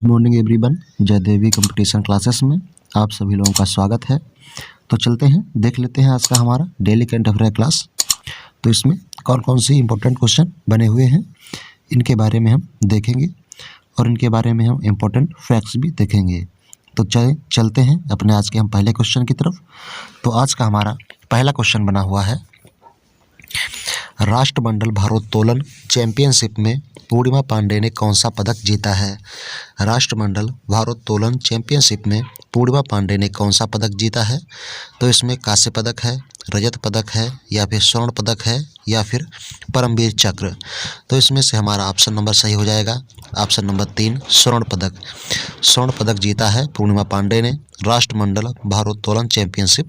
Morning everyone, जय देवी competition classes में आप सभी लोगों का स्वागत है। तो चलते हैं, देख लेते हैं आज का हमारा डेली करंट अफेयर क्लास। तो इसमें कौन कौन सी इंपॉर्टेंट क्वेश्चन बने हुए हैं इनके बारे में हम देखेंगे और इनके बारे में हम इंपॉर्टेंट फैक्ट्स भी देखेंगे। तो चलते हैं अपने आज के हम पहले क्वेश्चन की तरफ। तो आज का हमारा पहला क्वेश्चन बना हुआ है, राष्ट्रमंडल भारोत्तोलन चैंपियनशिप में पूर्णिमा पांडे ने कौन सा पदक जीता है। राष्ट्रमंडल भारोत्तोलन चैंपियनशिप में पूर्णिमा पांडे ने कौन सा पदक जीता है। तो इसमें कांस्य पदक है, रजत पदक है, या फिर स्वर्ण पदक है, या फिर परमवीर चक्र। तो इसमें से हमारा ऑप्शन नंबर सही हो जाएगा, ऑप्शन नंबर 3 स्वर्ण पदक। स्वर्ण पदक जीता है पूर्णिमा पांडे ने राष्ट्रमंडल भारोत्तोलन चैंपियनशिप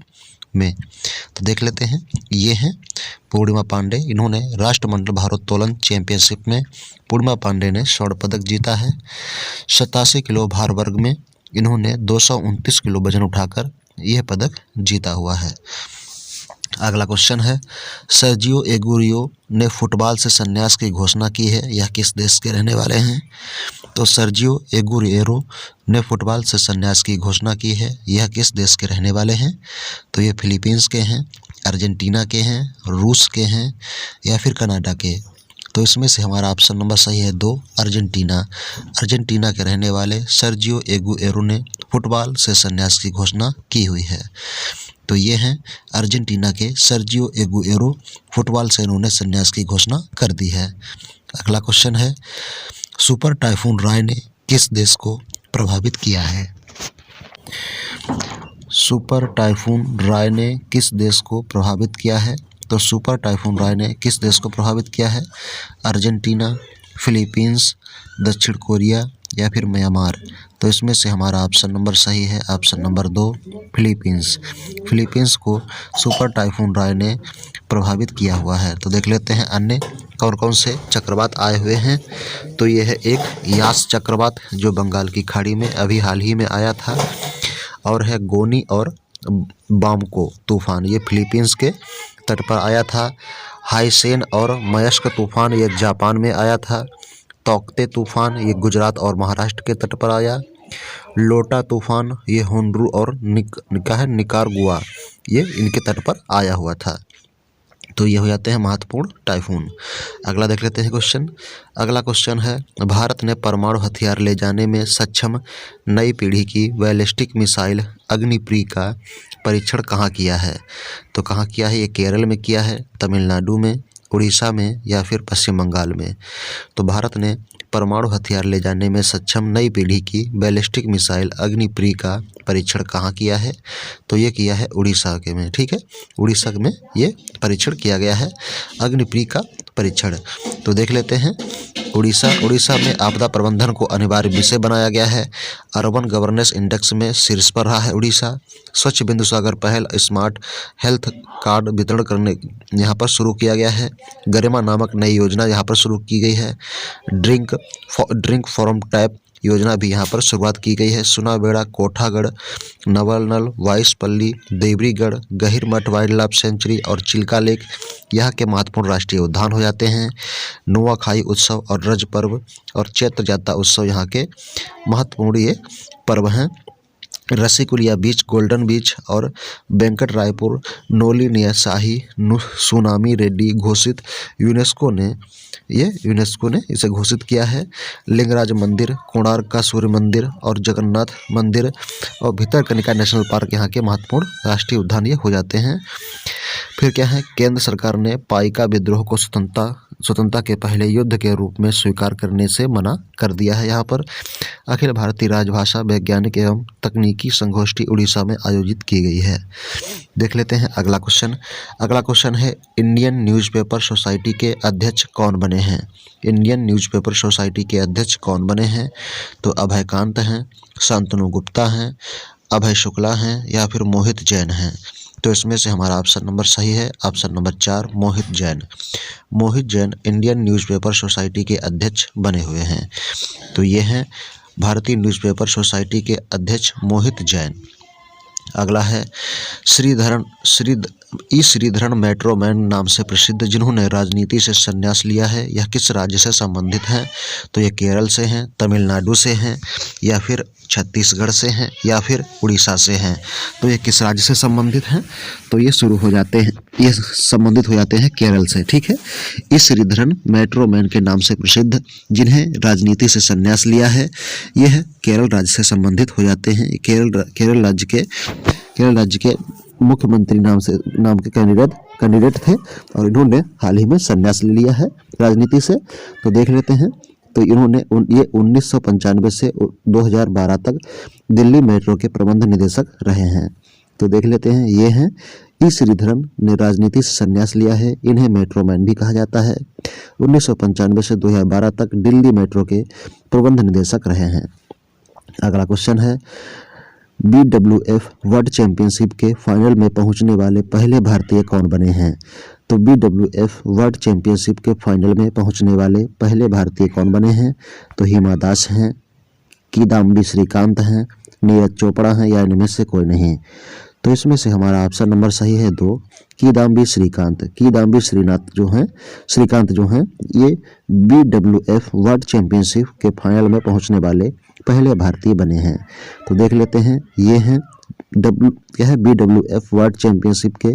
में। तो देख लेते हैं, ये हैं पूर्णिमा पांडे। इन्होंने राष्ट्रमंडल भारोत्तोलन चैंपियनशिप में पूर्णिमा पांडे ने स्वर्ण पदक जीता है। 87 किलो भार वर्ग में इन्होंने 229 किलो वजन उठाकर यह पदक जीता हुआ है। अगला क्वेश्चन है, सर्जियो एगुरियो ने फुटबॉल से संन्यास की घोषणा की है, यह किस देश के रहने वाले हैं। तो सर्जियो एगुरियो ने फुटबॉल से संन्यास की घोषणा की है, यह किस देश के रहने वाले हैं। तो ये फिलीपींस के हैं, अर्जेंटीना के हैं, रूस के हैं, या फिर कनाडा के। तो इसमें से हमारा ऑप्शन नंबर सही है 2 अर्जेंटीना। अर्जेंटीना के रहने वाले सर्जियो एगुएरो ने फुटबॉल से संन्यास की घोषणा की हुई है। तो ये हैं अर्जेंटीना के सर्जियो एगुएरो, फुटबॉल से इन्होंने संन्यास की घोषणा कर दी है। अगला क्वेश्चन है, सुपर टाइफून राय ने किस देश को प्रभावित किया है। सुपर टाइफून राय ने किस देश को प्रभावित किया है। तो सुपर टाइफून राय ने किस देश को प्रभावित किया है। अर्जेंटीना, फिलीपींस, दक्षिण कोरिया, या फिर म्यांमार। तो इसमें से हमारा ऑप्शन नंबर सही है, ऑप्शन नंबर 2 फिलीपींस। फिलीपींस को सुपर टाइफून राय ने प्रभावित किया हुआ है। तो देख लेते हैं अन्य कौन कौन से चक्रवात आए हुए हैं। तो ये है एक यास चक्रवात जो बंगाल की खाड़ी में अभी हाल ही में आया था, और है गोनी और बामको तूफान, ये फिलीपींस के तट पर आया था। हाइसेन और मयस्क तूफान ये जापान में आया था। तौकते तूफान ये गुजरात और महाराष्ट्र के तट पर आया। लोटा तूफान ये होनरू और निकारागुआ ये इनके तट पर आया हुआ था। तो ये हो जाते हैं महत्वपूर्ण टाइफून। अगला देख लेते हैं क्वेश्चन। अगला क्वेश्चन है, भारत ने परमाणु हथियार ले जाने में सक्षम नई पीढ़ी की बैलिस्टिक मिसाइल अग्निप्री का परीक्षण कहाँ किया है। तो कहाँ किया है, ये केरल में किया है, तमिलनाडु में, उड़ीसा में, या फिर पश्चिम बंगाल में। तो भारत ने परमाणु हथियार ले जाने में सक्षम नई पीढ़ी की बैलिस्टिक मिसाइल अग्निप्री का परीक्षण कहाँ किया है। तो ये किया है उड़ीसा के में, ठीक है, उड़ीसा में ये परीक्षण किया गया है, अग्निप्री का परीक्षण। तो देख लेते हैं, उड़ीसा में आपदा प्रबंधन को अनिवार्य विषय बनाया गया है। अर्बन गवर्नेंस इंडेक्स में शीर्ष पर रहा है उड़ीसा। स्वच्छ बिंदु सागर पहल स्मार्ट हेल्थ कार्ड वितरण करने यहाँ पर शुरू किया गया है। गरिमा नामक नई योजना यहाँ पर शुरू की गई है। ड्रिंक फॉर्म टैप योजना भी यहाँ पर शुरुआत की गई है। Sunabeda, कोठागढ़, नवलनल, वाइसपल्ली, Debrigarh, गहिरमठ wild life sanctuary और चिल्का लेक यहाँ के महत्वपूर्ण राष्ट्रीय उद्यान हो जाते हैं। नुआखाई उत्सव और रज पर्व और चैत्र जात्रा उत्सव यहाँ के महत्वपूर्ण ये पर्व हैं। रसिकुलिया बीच, गोल्डन बीच और वेंकट रायपुर, नोलिनिया शाही, सुनामी रेड्डी घोषित यूनेस्को ने इसे घोषित किया है। लिंगराज मंदिर, कोणार्क का सूर्य मंदिर और जगन्नाथ मंदिर और भितरकनिका नेशनल पार्क यहाँ के महत्वपूर्ण राष्ट्रीय उद्यान ये हो जाते हैं। फिर क्या है, केंद्र सरकार ने पाइका विद्रोह को स्वतंत्रता के पहले युद्ध के रूप में स्वीकार करने से मना कर दिया है। यहाँ पर अखिल भारतीय राजभाषा वैज्ञानिक एवं तकनीकी संगोष्ठी उड़ीसा में आयोजित की गई है। देख लेते हैं अगला क्वेश्चन। अगला क्वेश्चन है, इंडियन न्यूज़पेपर सोसाइटी के अध्यक्ष कौन बने हैं। इंडियन न्यूज़पेपर सोसाइटी के अध्यक्ष कौन बने हैं। तो अभयकांत हैं, शांतनु गुप्ता हैं, अभय शुक्ला हैं, या फिर मोहित जैन हैं। तो इसमें से हमारा ऑप्शन नंबर सही है, ऑप्शन नंबर 4 मोहित जैन। मोहित जैन इंडियन न्यूज़पेपर सोसाइटी के अध्यक्ष बने हुए हैं। तो ये हैं भारतीय न्यूज़पेपर सोसाइटी के अध्यक्ष मोहित जैन। अगला है श्रीधरन मेट्रोमैन नाम से प्रसिद्ध जिन्होंने राजनीति से संन्यास लिया है, यह किस राज्य से संबंधित हैं? तो ये केरल से हैं, तमिलनाडु से हैं, या फिर छत्तीसगढ़ से हैं, या फिर उड़ीसा से हैं। तो ये किस राज्य से संबंधित हैं? तो ये संबंधित हो जाते हैं केरल से। ठीक है, इस श्रीधरन मेट्रोमैन के नाम से प्रसिद्ध जिन्हें राजनीति से संन्यास लिया है, यह केरल राज्य से संबंधित हो जाते हैं। केरल राज्य के मुख्यमंत्री नाम के कैंडिडेट थे और इन्होंने हाल ही में संन्यास ले लिया है राजनीति से। तो देख लेते हैं। तो ये 1995 से 2012 तक दिल्ली मेट्रो के प्रबंध निदेशक रहे हैं। तो देख लेते हैं, ये हैं ई श्रीधरन ने राजनीति से संन्यास लिया है, इन्हें मेट्रोमैन भी कहा जाता है। 1995 से 2012 तक दिल्ली मेट्रो के प्रबंध निदेशक रहे हैं। अगला क्वेश्चन है, BWF वर्ल्ड चैंपियनशिप के फाइनल में पहुंचने वाले पहले भारतीय कौन बने हैं? तो BWF वर्ल्ड चैंपियनशिप के फाइनल में पहुंचने वाले पहले भारतीय कौन बने हैं? तो हिमा दास हैं, किदाम्बी श्रीकांत हैं, नीरज चोपड़ा हैं, या इनमें से कोई नहीं। तो इसमें से हमारा ऑप्शन नंबर सही है 2, किदाम्बी श्रीकांत। किदाम्बी श्रीकांत जो हैं ये BWF वर्ल्ड चैंपियनशिप के फाइनल में पहुंचने वाले पहले भारतीय बने हैं। तो देख लेते हैं, ये हैं BWF वर्ल्ड चैंपियनशिप के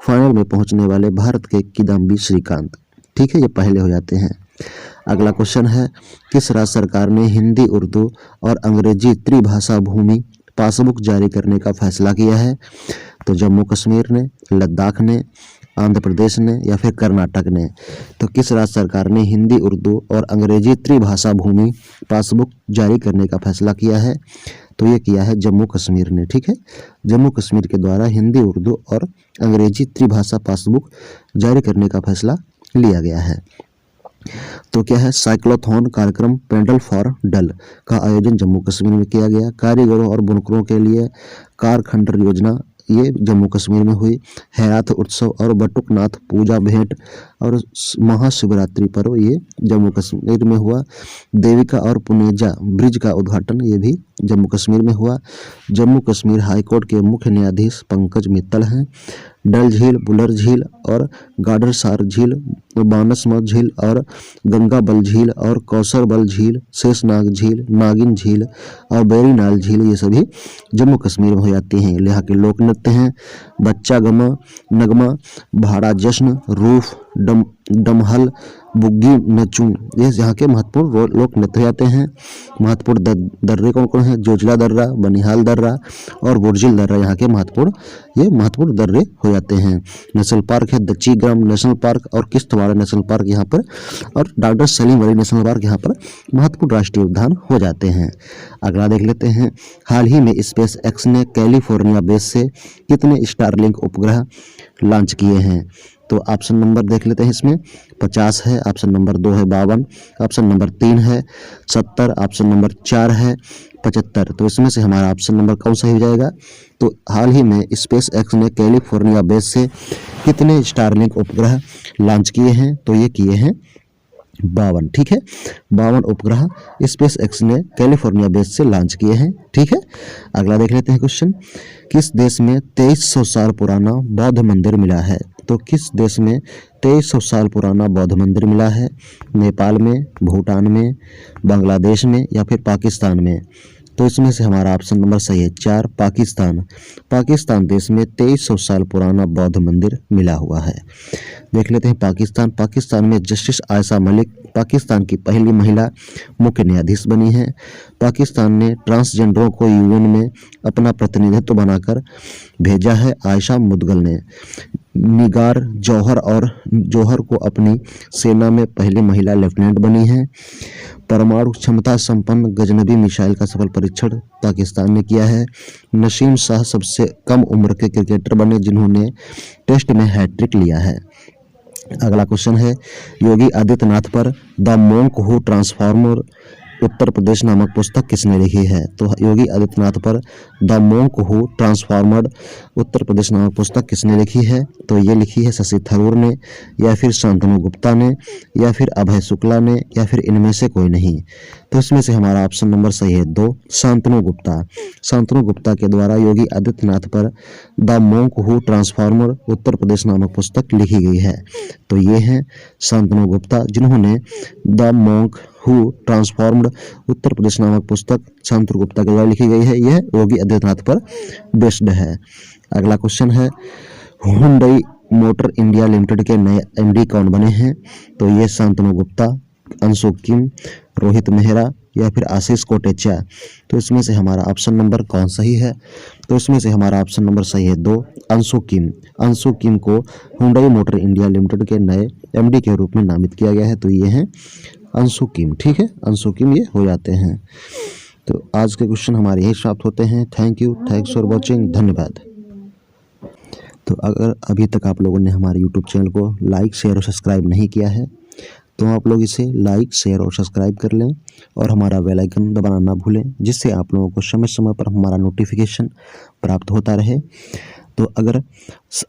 फाइनल में पहुंचने वाले भारत के किदाम्बी श्रीकांत। ठीक है, ये पहले हो जाते हैं। अगला क्वेश्चन है, किस राज्य सरकार ने हिंदी, उर्दू और अंग्रेजी त्रिभाषा भूमि पासबुक जारी करने का फैसला किया है? तो जम्मू कश्मीर ने, लद्दाख ने, आंध्र प्रदेश ने, या फिर कर्नाटक ने। तो किस राज्य सरकार ने हिंदी, उर्दू और अंग्रेजी त्रिभाषा भूमि पासबुक जारी करने का फैसला किया है? तो ये किया है जम्मू कश्मीर ने। ठीक है, जम्मू कश्मीर के द्वारा हिंदी, उर्दू और अंग्रेजी त्रिभाषा पासबुक जारी करने का फैसला लिया गया है। तो क्या है, साइक्लोथॉन कार्यक्रम पेडल फॉर डल का आयोजन जम्मू कश्मीर में किया गया। कारीगरों और बुनकरों के लिए कारखंडर योजना ये जम्मू कश्मीर में हुई। हैराथ उत्सव और बटुकनाथ पूजा भेंट और महाशिवरात्रि पर्व ये जम्मू कश्मीर में हुआ। देविका और पुनेजा ब्रिज का उद्घाटन ये भी जम्मू कश्मीर में हुआ। जम्मू कश्मीर हाईकोर्ट के मुख्य न्यायाधीश पंकज मित्तल हैं। डल झील, बुलर झील और गाडरसार झील, बानसमत झील और गंगाबल झील और कौसरबल झील, शेषनाग झील, नागिन झील और बेरीनाल झील ये सभी जम्मू कश्मीर में हो जाती हैं। यहाँ के लोक नृत्य हैं बच्चा गमा, नगमा, भाड़ा जश्न, रूफ, डमहल, बुग्गी नचूं, ये यहाँ के महत्वपूर्ण लोक नृत्य जाते हैं। महत्वपूर्ण दर्रे कौन कौन है? जोजिला दर्रा, बनिहाल दर्रा और बुर्जिल दर्रा यहाँ के महत्वपूर्ण दर्रे हो जाते हैं। नेशनल पार्क है दच्चीग्राम नेशनल पार्क और किश्तवाड़ नेशनल पार्क यहाँ पर, और doctor Salim Ali national park यहाँ पर महत्वपूर्ण राष्ट्रीय उद्यान हो जाते हैं। अगला देख लेते हैं, हाल ही में स्पेस एक्स ने कैलिफोर्निया बेस से कितने स्टारलिंक उपग्रह लॉन्च किए हैं? तो ऑप्शन नंबर देख लेते हैं, इसमें 50 है, ऑप्शन नंबर 2 है 52, ऑप्शन नंबर 3 है 70, ऑप्शन नंबर 4 है 75। तो इसमें से हमारा ऑप्शन नंबर कौन सा हो जाएगा? तो हाल ही में स्पेस एक्स ने कैलिफोर्निया बेस से कितने स्टारलिंक उपग्रह लॉन्च किए हैं? तो ये किए हैं 52। ठीक है, 52 उपग्रह स्पेस एक्स ने कैलिफोर्निया बेस से लॉन्च किए हैं। ठीक है, अगला देख लेते हैं क्वेश्चन, किस देश में 2300 साल पुराना बौद्ध मंदिर मिला है? तो किस देश में 2300 साल पुराना बौद्ध मंदिर मिला है? नेपाल में, भूटान में, बांग्लादेश में, या फिर पाकिस्तान में? तो इसमें से हमारा ऑप्शन नंबर सही है 4, पाकिस्तान देश में 2300 साल पुराना बौद्ध मंदिर मिला हुआ है। देख लेते हैं पाकिस्तान में जस्टिस आयशा मलिक पाकिस्तान की पहली महिला मुख्य न्यायाधीश बनी है। पाकिस्तान ने ट्रांसजेंडरों को यूएन में अपना प्रतिनिधित्व बनाकर भेजा है। आयशा मुदगल ने निगार जौहर को अपनी सेना में पहली महिला लेफ्टिनेंट बनी है। परमाणु क्षमता संपन्न गजनबी मिसाइल का सफल परीक्षण पाकिस्तान ने किया है। नसीम शाह सबसे कम उम्र के क्रिकेटर बने जिन्होंने टेस्ट में हैट्रिक लिया है। अगला क्वेश्चन है, योगी आदित्यनाथ पर the monk who transformer Uttar Pradesh नामक पुस्तक किसने लिखी है? तो योगी आदित्यनाथ पर the monk who ट्रांसफॉर्मड Uttar Pradesh नामक पुस्तक किसने लिखी है? तो ये लिखी है शशि थरूर ने, या फिर शांतनु गुप्ता ने, या फिर अभय शुक्ला ने, या फिर इनमें से कोई नहीं। तो इसमें से हमारा ऑप्शन नंबर सही है 2, शांतनु गुप्ता। शांतनु गुप्ता के द्वारा योगी आदित्यनाथ पर the monk who ट्रांसफॉर्मड Uttar Pradesh नामक पुस्तक लिखी गई है। तो ये है शांतनु गुप्ता, जिन्होंने the monk who transformed Uttar Pradesh नामक पुस्तक शांतनु गुप्ता के द्वारा लिखी गई है। यह योगी आदित्यनाथ पर बेस्ड है। अगला क्वेश्चन है, हुंडई मोटर इंडिया लिमिटेड के नए एमडी कौन बने हैं? तो ये शांतनु गुप्ता, अंशु किम, रोहित मेहरा, या फिर आशीष कोटेचा। तो इसमें से हमारा ऑप्शन नंबर कौन सही है? तो इसमें से हमारा ऑप्शन नंबर सही है 2, अंशु किम। अंशु किम को हुंडई मोटर इंडिया लिमिटेड के नए एमडी के रूप में नामित किया गया है। तो ये हैं अंशु किम। ठीक है, अंशु किम ये हो जाते हैं। तो आज के क्वेश्चन हमारे यही समाप्त होते हैं। Thank you, thanks for watching, धन्यवाद। तो अगर अभी तक आप लोगों ने हमारे यूट्यूब चैनल को लाइक, शेयर और सब्सक्राइब नहीं किया है तो आप लोग इसे लाइक, शेयर और सब्सक्राइब कर लें और हमारा बेल आइकन दबाना ना भूलें, जिससे आप लोगों को समय समय पर हमारा नोटिफिकेशन प्राप्त होता रहे। तो अगर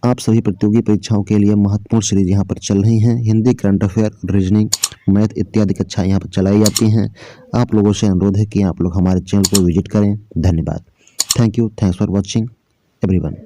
आप सभी प्रतियोगी परीक्षाओं के लिए महत्वपूर्ण सीरीज यहाँ पर चल रही हैं, Hindi, current affair, reasoning, math इत्यादि कक्षाएँ यहाँ पर चलाई जाती हैं। आप लोगों से अनुरोध है कि आप लोग हमारे चैनल को विजिट करें। धन्यवाद। Thank you, thanks for watching everyone.